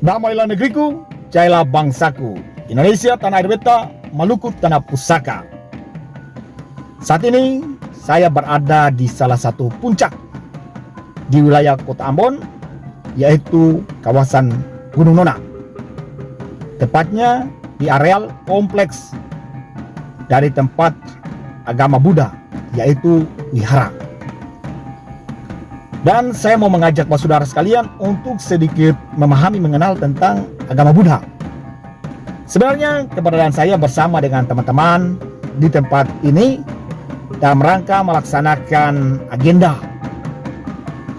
Damailah negeriku, jayalah bangsaku. Indonesia tanah air beta, Maluku tanah pusaka. Saat ini saya berada di salah satu puncak di wilayah Kota Ambon, yaitu kawasan Gunung Nona. Tepatnya di areal kompleks dari tempat agama Buddha, yaitu wihara. Dan saya mau mengajak saudara sekalian untuk sedikit memahami mengenal tentang agama Buddha. Sebenarnya keberadaan saya bersama dengan teman-teman di tempat ini dalam rangka melaksanakan agenda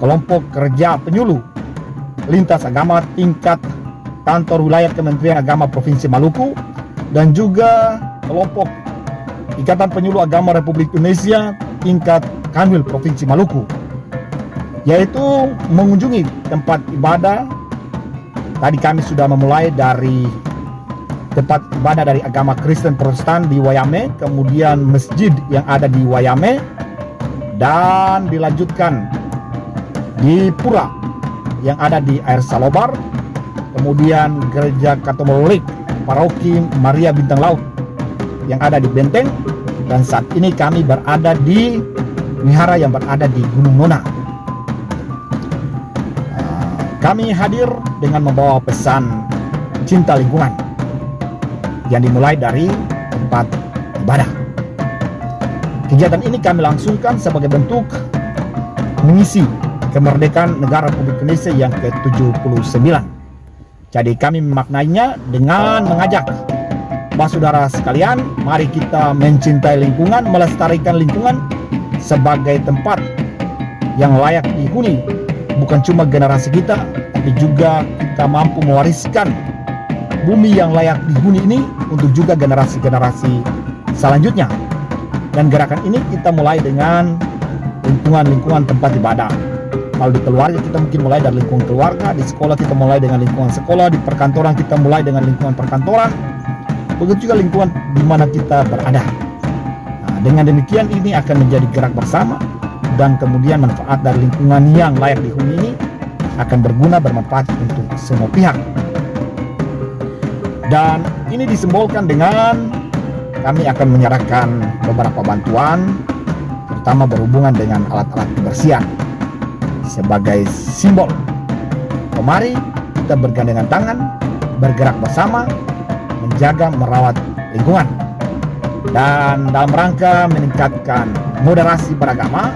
kelompok kerja penyuluh lintas agama tingkat kantor wilayah Kementerian Agama Provinsi Maluku dan juga kelompok Ikatan Penyuluh Agama Republik Indonesia tingkat Kanwil Provinsi Maluku, yaitu mengunjungi tempat ibadah. Tadi kami sudah memulai dari tempat ibadah dari agama Kristen Protestan di Wayame, kemudian masjid yang ada di Wayame, dan dilanjutkan di pura yang ada di Air Salobar, kemudian gereja Katolik Paroki Maria Bintang Laut yang ada di Benteng, dan saat ini kami berada di wihara yang berada di Gunung Nona. Kami hadir dengan membawa pesan cinta lingkungan yang dimulai dari tempat ibadah. Kegiatan ini kami langsungkan sebagai bentuk mengisi kemerdekaan negara Republik Indonesia yang ke-79. Jadi kami memaknainya dengan mengajak saudara sekalian, mari kita mencintai lingkungan, melestarikan lingkungan sebagai tempat yang layak dihuni. Bukan cuma generasi kita, tapi juga kita mampu mewariskan bumi yang layak dihuni ini untuk juga generasi-generasi selanjutnya. Dan gerakan ini kita mulai dengan lingkungan-lingkungan tempat ibadah. Kalau di keluarga kita mungkin mulai dari lingkungan keluarga, di sekolah kita mulai dengan lingkungan sekolah, di perkantoran kita mulai dengan lingkungan perkantoran, begitu juga lingkungan di mana kita berada. Nah, dengan demikian ini akan menjadi gerak bersama, dan kemudian manfaat dari lingkungan yang layak dihuni ini akan berguna, bermanfaat untuk semua pihak. Dan ini disimbolkan dengan kami akan menyerahkan beberapa bantuan, terutama berhubungan dengan alat-alat kebersihan sebagai simbol. Mari kita bergandengan tangan, bergerak bersama, menjaga merawat lingkungan. Dan dalam rangka meningkatkan moderasi beragama,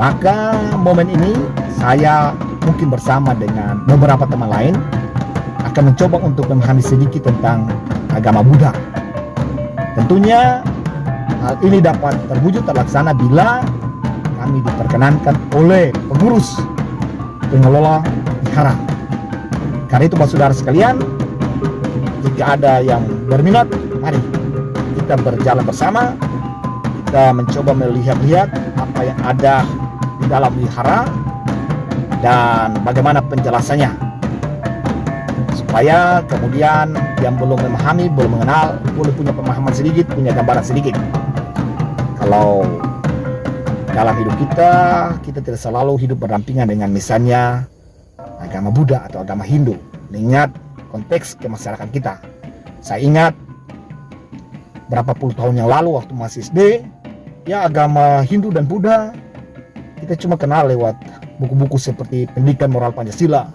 maka momen ini saya mungkin bersama dengan beberapa teman lain akan mencoba untuk memahami sedikit tentang agama Buddha. Tentunya hal ini dapat terwujud terlaksana bila kami diperkenankan oleh pengurus pengelola wihara. Karena itu saudara sekalian, jika ada yang berminat, mari kita berjalan bersama, kita mencoba melihat-lihat apa yang ada di dalam wihara dan bagaimana penjelasannya, supaya kemudian yang belum memahami, belum mengenal, boleh punya pemahaman sedikit, punya gambaran sedikit. Kalau dalam hidup kita tidak selalu hidup berdampingan dengan misalnya agama Buddha atau agama Hindu. Ingat konteks ke masyarakat kita. Saya ingat berapa puluh tahun yang lalu waktu masih SD, ya agama Hindu dan Buddha kita cuma kenal lewat buku-buku seperti Pendidikan Moral Pancasila,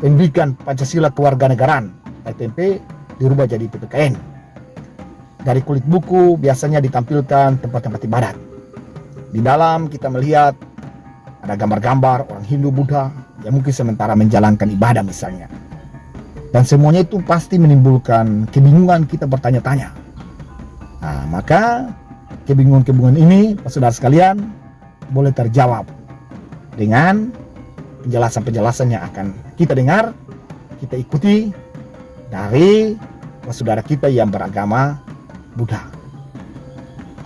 Pendidikan Pancasila Kewarganegaraan, PMP dirubah jadi PPKN. Dari kulit buku biasanya ditampilkan tempat-tempat ibadat. Di dalam kita melihat ada gambar-gambar orang Hindu, Buddha yang mungkin sementara menjalankan ibadah misalnya. Dan semuanya itu pasti menimbulkan kebingungan, kita bertanya-tanya. Nah, maka kebingungan-kebingungan ini, saudara sekalian, boleh terjawab dengan penjelasan-penjelasan yang akan kita dengar, kita ikuti dari saudara kita yang beragama Buddha.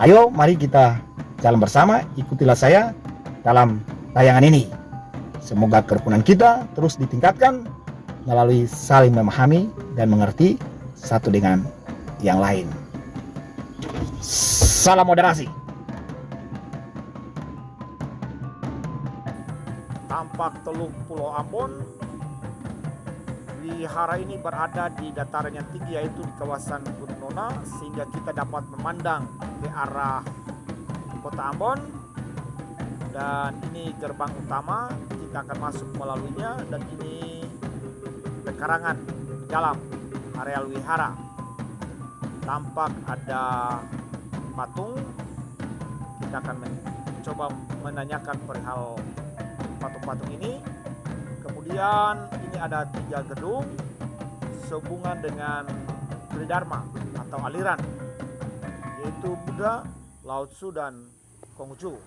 Ayo, mari kita jalan bersama, ikutilah saya dalam tayangan ini. Semoga kerukunan kita terus ditingkatkan melalui saling memahami dan mengerti satu dengan yang lain. Salam moderasi. Tampak Teluk Pulau Ambon Wihara ini berada di dataran yang tinggi, yaitu di kawasan Gunung Nona, sehingga kita dapat memandang ke arah kota Ambon. Dan ini gerbang utama, kita akan masuk melaluinya. Dan ini pekarangan di dalam areal wihara. Tampak ada patung. Kita akan mencoba menanyakan perihal patung-patung ini. Kemudian ini ada 3 gedung sehubungan dengan Tridharma atau aliran, yaitu Buddha, Lao Tzu, dan Konghucu.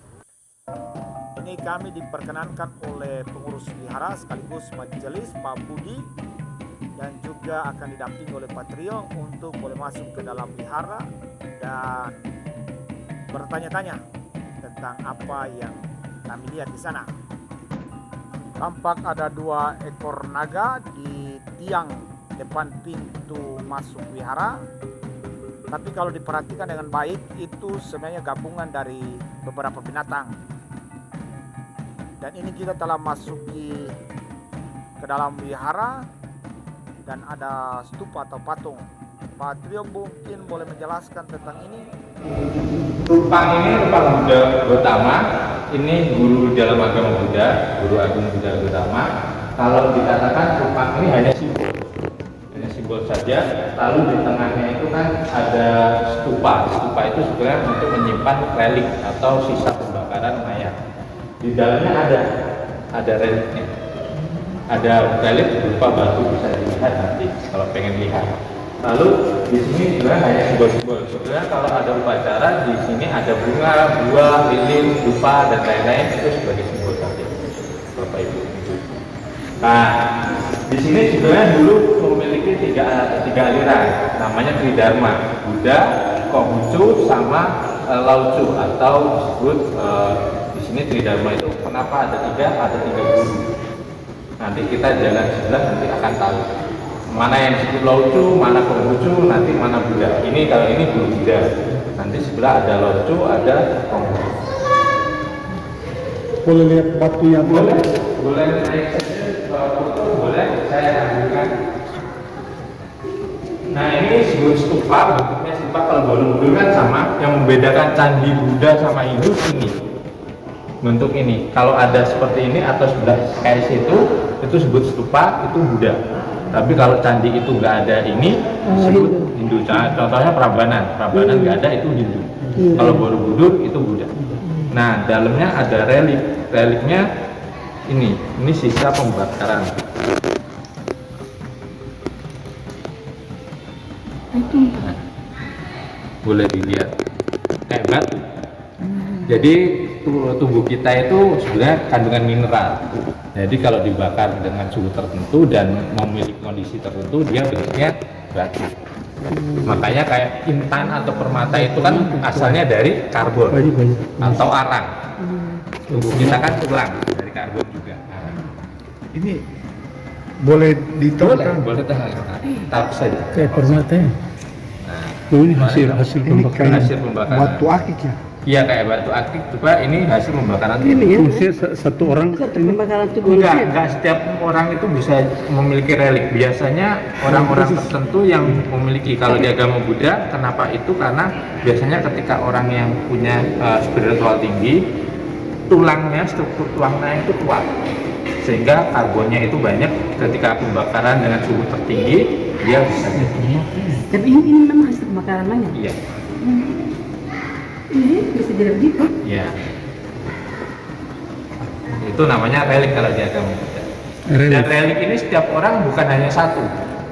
Ini kami diperkenankan oleh pengurus wihara sekaligus majelis Pak Budi, dan juga akan didampingi oleh Pak Trio untuk boleh masuk ke dalam wihara dan bertanya-tanya tentang apa yang kami lihat di sana. Tampak ada 2 ekor naga di tiang depan pintu masuk wihara. Tapi kalau diperhatikan dengan baik, itu sebenarnya gabungan dari beberapa binatang. Dan ini kita telah masuki ke dalam wihara dan ada stupa atau patung. Pak Trio mungkin boleh menjelaskan tentang ini. Rupang ini rupang Buddha Gautama. Ini guru dalam agama Buddha, guru agung Buddha Gautama. Kalau dikatakan rupang ini hanya simbol saja. Lalu di tengahnya itu kan ada stupa. Stupa itu sebenarnya untuk menyimpan relik atau sisa pembakaran mayat. Di dalamnya ada reliknya. Ada relik berupa batu, bisa dilihat nanti kalau pengen lihat. Lalu di sini sebenarnya hanya simbol-simbol. Sebenarnya kalau ada upacara di sini ada bunga, buah, lilin, dupa, dan lain-lain, itu sebagai simbol saja, Bapak Ibu. Nah, di sini sebenarnya dulu memiliki tiga aliran, namanya Tridharma, Buddha, Konghucu, sama Lao Tzu, atau disebut di sini Tridharma itu kenapa ada 3? Ada 3 guru. Nanti kita jalan sebelah nanti akan tahu mana yang disebut Lao Tzu, mana Konghucu, nanti mana Buddha. Ini kalau ini guru Buddha. Nanti sebelah ada Lao Tzu, ada Konghucu. Boleh lihat batu yang boleh naik saja, foto boleh saya ambilkan. Nah ini simbol stupa, bentuknya stupa. Kalau Borobudur kan sama, yang membedakan candi Buddha sama Hindu ini. Bentuk ini, kalau ada seperti ini atau sebelah kayak situ, itu sebut stupa, itu Buddha. Tapi kalau candi itu nggak ada ini, disebut Hindu. Contohnya Prambanan nggak ada, itu Hindu. Kalau Borobudur itu Buddha. Nah, dalamnya ada reliknya ini sisa pembakaran. Nah, boleh dilihat kayak batu. Jadi tubuh kita itu sebenarnya kandungan mineral. Jadi kalau dibakar dengan suhu tertentu dan memiliki kondisi tertentu, dia bentuknya batu. Makanya kayak intan atau permata itu kan asalnya dari karbon atau arang. Tubuh kita kan tulang dari karbon juga. ini boleh ditahan. Boleh tahan. Taruh saja. Kayak permata ya. Nah, ini hasil pembakaran. Hasil pembakaran. Batu akik ya. Iya kayak batu akik, coba ini hasil pembakaran. Ini ya. Fungsi satu orang. Pembakaran tubuh. Enggak setiap orang itu bisa memiliki relik. Biasanya orang-orang tertentu yang memiliki. Kalau di agama Buddha, kenapa itu? Karena biasanya ketika orang yang punya spiritual tinggi, tulangnya, struktur tulangnya itu kuat, sehingga karbonnya itu banyak. Ketika pembakaran dengan suhu tertinggi, dia bisa jadi. Tapi ini memang hasil pembakaran mayat. Iya. Ini bisa jadi begitu. Iya. Itu namanya relik kalau di agama Buddha. Dan relik ini setiap orang bukan hanya satu.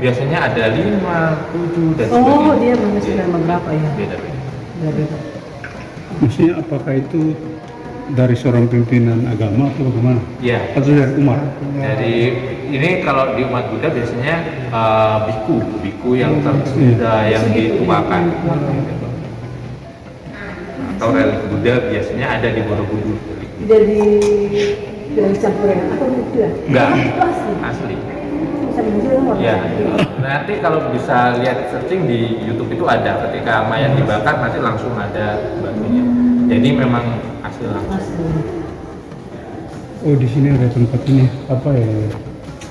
Biasanya ada 5, 7 dan sebagainya. Oh, dia mengisi nama berapa ya? Beda-beda. Maksudnya apakah itu dari seorang pimpinan agama atau bagaimana? Iya. Atau dari umat? Jadi ini kalau di umat Buddha biasanya biku yang tersudah yang dituakan. Atau relik Buddha biasanya ada di Borobudur. Dari campuran atau begitu ya? Enggak, Itu asli. asli. Bisa menjual. Ya, nanti kalau bisa lihat searching di YouTube itu ada. Ketika mayat dibakar nanti langsung ada batunya. Jadi memang asli langsung. Asli. Oh di sini ada tempat ini apa ya?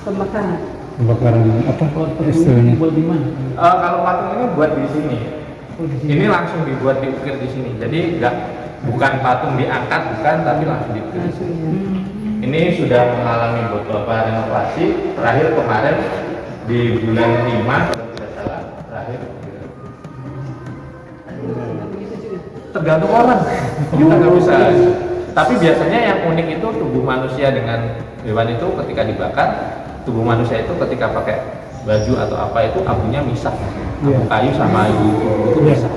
Pembakaran. Pembakaran apa istilahnya? Kalau patung ini buat di sini. Ini langsung dibuat diukir di sini. Jadi bukan patung diangkat, bukan, tapi langsung diukir di sini. Ini sudah mengalami beberapa renovasi. Terakhir kemarin di bulan 5 kalau tidak salah. Terakhir. Tergantung orang. Kita nggak bisa. Tapi biasanya yang unik itu tubuh manusia dengan hewan itu ketika dibakar, tubuh manusia itu ketika pakai baju atau apa itu abunya misah. Abu kayu sama abu itu misah.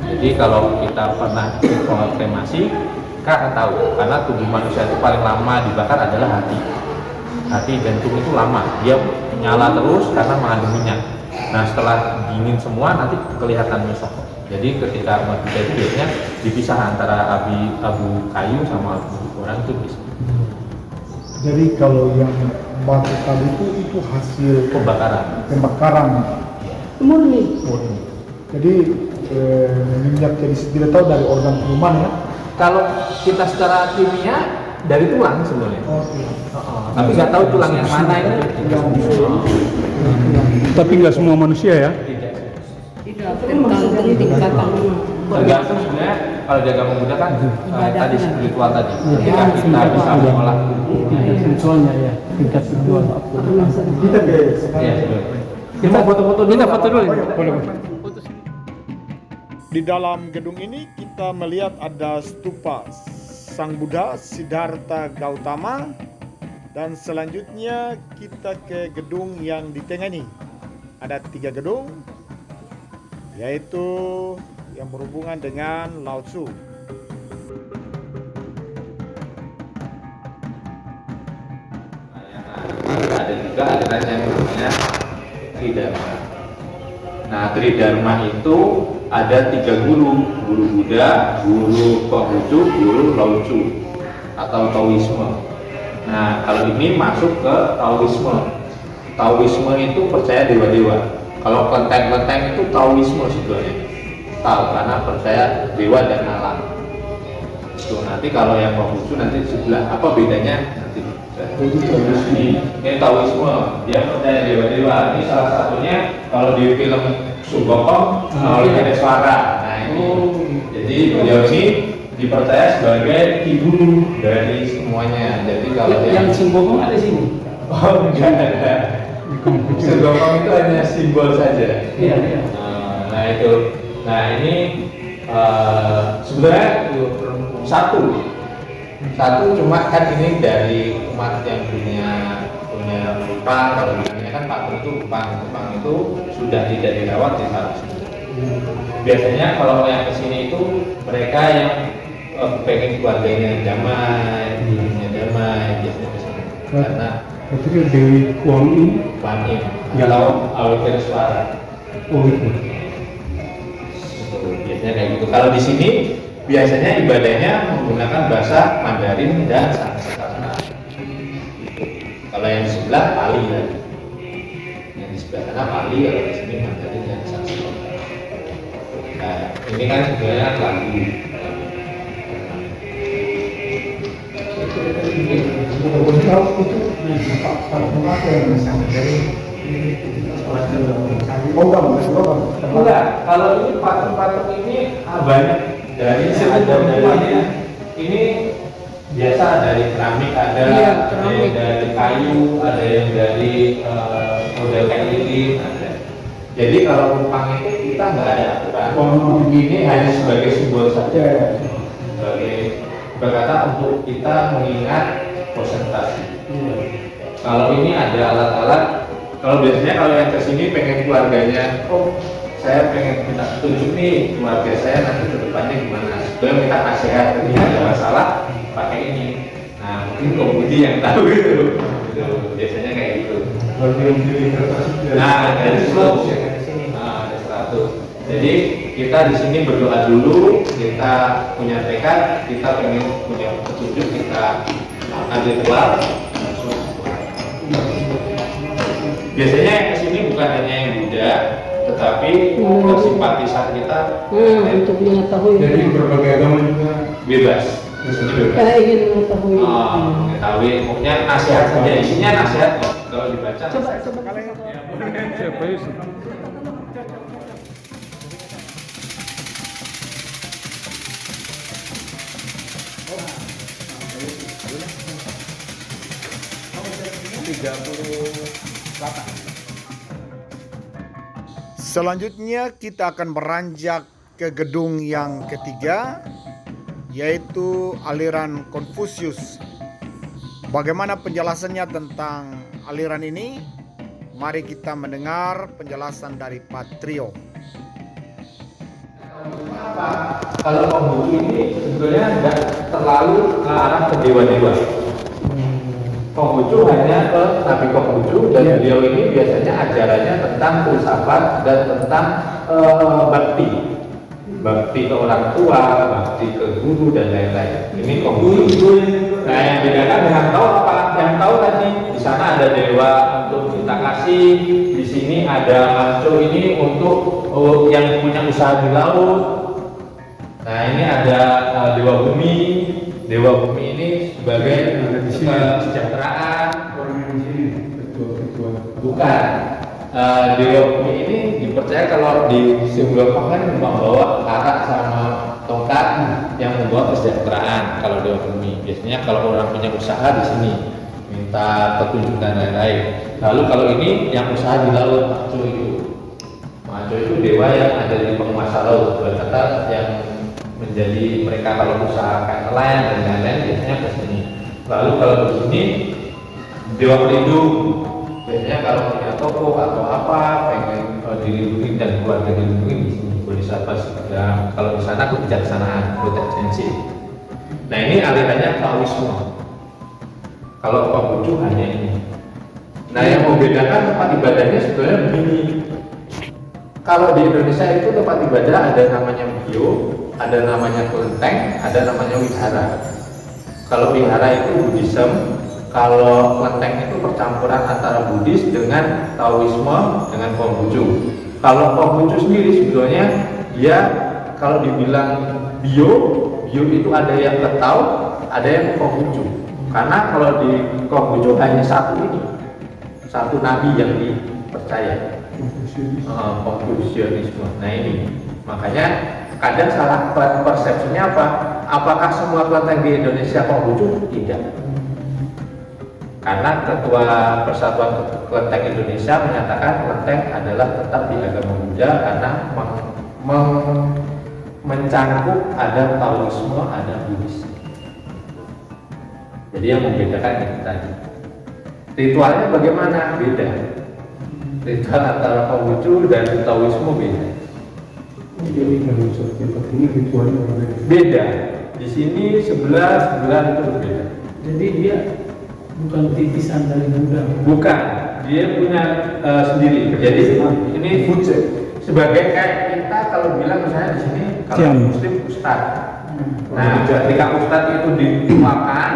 Jadi kalau kita pernah ikut kremasi, kita akan tahu karena tubuh manusia itu paling lama dibakar adalah hati. Hati jantung itu lama, dia nyala terus karena mengandung minyak. Nah setelah dingin semua nanti kelihatan misah. Jadi ketika mati itu biasanya dipisah antara abu kayu sama abu orang itu bisa. Jadi kalau yang batu tadi itu hasil Pembakaran. Murni. Jadi minyak jadi tidak tahu dari organ tubuh ya. Kalau kita secara kimia dari tulang sebenarnya. Oke. Tapi nggak tahu tulang yang mana ini. Tapi nggak semua manusia ya? Tergantung tingkatan. Tergantung sebenarnya kalau dia agama Buddha kan tadi spiritual tadi. Ketika kita bisa mengolah Spiritualnya ya, tingkat spiritual. Kita ke ya, Kita foto-foto dulu. Kita foto dulu. Di dalam gedung ini kita melihat ada stupa Sang Buddha Siddhartha Gautama, dan selanjutnya kita ke gedung yang di tengah ini. Ada 3 gedung, yaitu yang berhubungan dengan Lao Tzu. ada juga aliran yang namanya Tridharma. Nah, Tridharma itu ada 3 guru Buddha, guru Konghucu, guru Lao Tzu atau Taoisme. Nah, kalau ini masuk ke Taoisme. Taoisme itu percaya dewa-dewa. Kalau kelenteng-kelenteng itu Taoisme sebetulnya. Tahu karena percaya dewa dan alam. Itu nanti kalau yang Konghucu nanti sebelah apa bedanya nanti. Ini Taoisme, dia percaya dewa-dewa. Ini salah satunya kalau di film Sugokong oleh suara. Nah ini, jadi beliau ini dipercaya sebagai ibu dari semuanya. Jadi kalau Yang Sugokong ada sini. oh enggak ada. Sugokong itu hanya simbol saja. Iya. Nah itu, nah ini sebenarnya satu cuma kan ini dari umat yang punya Kupang. Kalau bilangnya kan patung itu Kupang itu sudah tidak dirawat di sana. Biasanya kalau yang kesini itu mereka yang pengen keluarganya damai, hidupnya damai, biasanya kesini karena Ketika Dewi Kuang Yin, panik Ya. atau Awakereswara. oh itu. Biasanya kayak gitu. Kalau di sini biasanya ibadahnya menggunakan bahasa Mandarin dan Sanskerta. Kalau yang di sebelah Pali ya. Yang di sebelah sana Pali, kalau di sini Mandarin dan Sanskerta. Nah, ini kan sebenarnya lagu. Enggak, kalau ini patung-patung ini banyak dari ini biasa dari keramik ada, Iya, ada yang dari kayu, ada yang dari model kayak lilin ada. Jadi kalau Kupang itu kita nggak ada aturan. Ini hanya sebagai simbol saja, sebagai berkata untuk kita mengingat konsentrasi. Kalau ini ada alat-alat. Kalau biasanya kalau yang kesini pengen keluarganya, oh saya pengen minta petunjuk nih keluarga saya nanti ke depannya gimana. Sebelum kita nasihat ketika ada masalah pakai ini. Nah mungkin Budi yang tahu gitu. Biasanya kayak gitu. Nah dari 100. Nah dari 100. Jadi kita di sini berdoa dulu, kita punya tekad, kita pengen punya petunjuk, kita ambil keluar. Biasanya yang kesini bukan hanya yang Buddha, tetapi simpatisan kita Untuk mengetahui. Jadi berbagai agama juga bebas. Di sini bebas. Karena ingin mengetahui. Mengetahui, pokoknya nasihat saja, isinya nasihat kok. Kalau kalau dibaca. Coba. Ya, boleh. Siapa Yusuf? Selanjutnya kita akan beranjak ke gedung yang ketiga, yaitu aliran Konfusius. Bagaimana penjelasannya tentang aliran ini? Mari kita mendengar penjelasan dari Patrio. Kalau Konghucu ini sebetulnya nggak terlalu ke arah ke dewa-dewa. Konghucu hanya ke Nabi Konghucu, dan beliau ini biasanya ajarannya tentang filsafat dan tentang bakti ke orang tua, bakti ke guru dan lain-lain. Ini Konghucu. Nah, yang bedakan dengan Tao apa? Yang Tao tadi di sana ada dewa untuk cinta kasih, di sini ada Manco ini untuk yang punya usaha di laut. Nah, ini ada dewa bumi. Dewa bumi ini sebagai kesejahteraan. Orang yang di sini, ketua-ketua. Bukan. Dewa bumi ini dipercaya kalau di simbol kan membawa arak sama tongkat yang membawa kesejahteraan. Kalau dewa bumi biasanya kalau orang punya usaha di sini minta petunjuk dan lain-lain. Lalu kalau ini yang usaha di laut, Maco itu dewa yang ada di penguasa laut, berkata yang menjadi mereka kalau usaha kayak nelayan dan lain-lain biasanya ke sini. Lalu kalau di sini dewa pelindung, biasanya kalau punya toko atau apa pengen dilindungi dan keluarga dilindungi di sini boleh siapa sedang. Kalau di sana kebijaksanaan, proteksi. Nah, ini alirannya Taoisme. Kalau Konghucu hanya ini. Nah, yang membedakan tempat ibadahnya sebetulnya begini. Kalau di Indonesia itu tempat ibadah ada namanya bio, ada namanya kelenteng, ada namanya wihara. Kalau wihara itu Buddhism, kalau kelenteng itu percampuran antara Buddhis dengan Taoisme dengan Konghucu. Kalau Konghucu sendiri sebetulnya dia kalau dibilang bio itu ada yang ke Tao, ada yang ke Konghucu. Karena kalau di Konghucu hanya satu ini, satu nabi yang dipercaya. Konfusianisme. Nah, ini makanya kadang salah persepsinya apa? Apakah semua kelenteng di Indonesia Konghucu? Tidak. Karena Ketua Persatuan Kelenteng Indonesia menyatakan kelenteng adalah tetap di agama Buddha karena mencangkup ada Taoisme, ada Buddhis. Jadi yang membedakan itu tadi. Ritualnya bagaimana? Beda. Ritual antara Konghucu dan Taoisme beda. Jadi kalau tempat ini ritualnya berbeda. Beda. Di sini sebelah itu berbeda. Jadi dia bukan titisan dari Buddha. Bukan. Dia punya sendiri. Jadi ini sebagai kayak kita kalau bilang misalnya di sini kalau Muslim Ustad. Nah, ketika Ustad itu dituakan,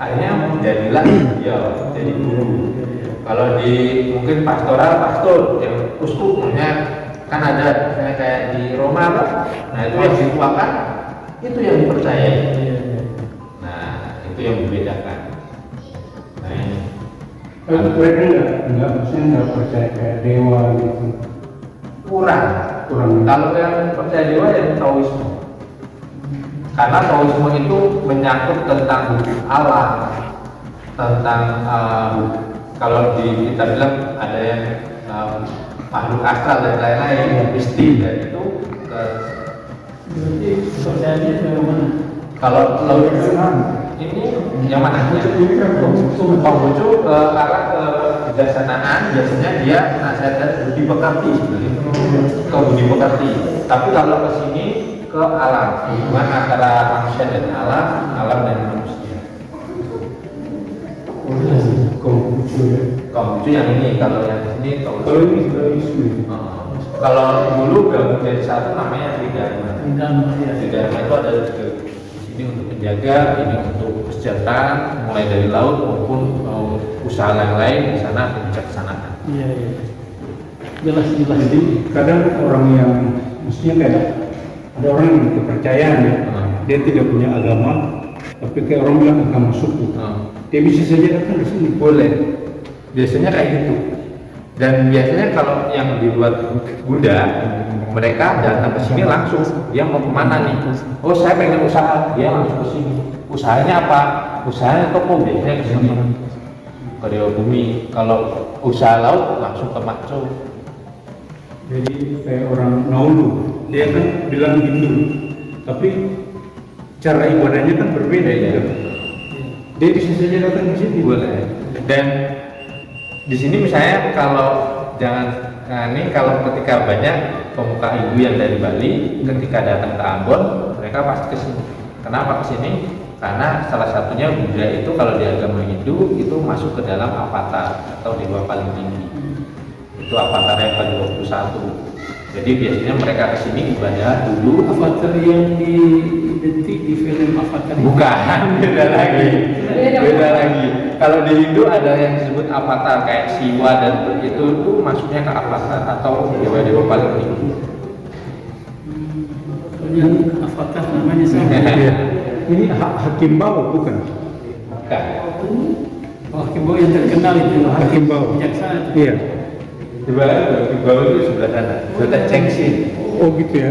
akhirnya menjadilah beliau jadi guru. Kalau di mungkin pastoral pastor yang uskupnya kan ada misalnya kayak di Roma lah. Nah, itu yang dituakan itu yang dipercayai. Nah, itu yang membedakan. Nah, ini Mereka enggak maksudnya enggak percaya kayak dewa gitu. kurang. Kalau yang percaya dewa yang Taoisme. Karena Taoisme itu menyangkut tentang alam, tentang kalau kita bilang ada yang makhluk astral dan lain-lain, misti, dan itu Berarti percayaannya ke mana? kalau ini yang mana? Konghucu ke arah kebijaksanaan, biasanya dia nasihatkan budi pekerti, ke budi pekerti. Tapi kalau ke sini ke alam, hubungan antara manusia dan alam dan manusia. Konghucu ya. Konghucu yang ini, kalau yang ini Kalau ini Taoisme. kalau dulu gabung jadi satu namanya Tridharma. Tridharma itu ada di sini untuk menjaga, ini untuk kesejahteraan mulai dari laut maupun usaha lain-lain di sana kebijaksanaan. Iya. Jelas. Jadi kadang orang yang mestinya kayak ada orang yang kepercayaan ya, dia tidak punya agama, tapi kayak orang bilang agama suku. Dia bisa saja datang ke sini. Boleh. Biasanya kayak gitu. Dan biasanya kalau yang di luar Buddha, mereka datang ke sini langsung, dia mau kemana nih? Oh, saya pengen usaha, dia langsung ke sini. Usahanya apa? Usahanya toko, biasanya ke sini. Ke Dewa Bumi. Kalau usaha laut langsung ke Makco. Jadi kayak orang Nauru, dia kan bilang Hindu, tapi cara ibadahnya kan berbeda ya. Dia bisa saja datang ke sini. Boleh. Dan di sini misalnya kalau kalau ketika banyak pemuka ibu yang dari Bali ketika datang ke Ambon, mereka pasti ke sini. Kenapa ke sini? Karena salah satunya Buddha itu kalau di agama Hindu itu masuk ke dalam avatar atau dewa paling tinggi. Itu avatar yang ke-21. Jadi biasanya mereka ke sini ibadah dulu. Avatar yang identik di film Avatar itu. Bukan, beda lagi. Beda lagi. Kalau di Hindu ada yang disebut avatar kayak Siwa dan itu masuknya ke avatar atau dewa-dewa paling tinggi. Soalnya Avatar namanya sama. Iya. Ini Hakim Bau bukan? Bukan. Oh, Kimbo yang terkenal itu. Hakim Bau. Bijaksana. Iya. Di bawah itu sebelah sana. Sudah Chengxi. Oh gitu ya.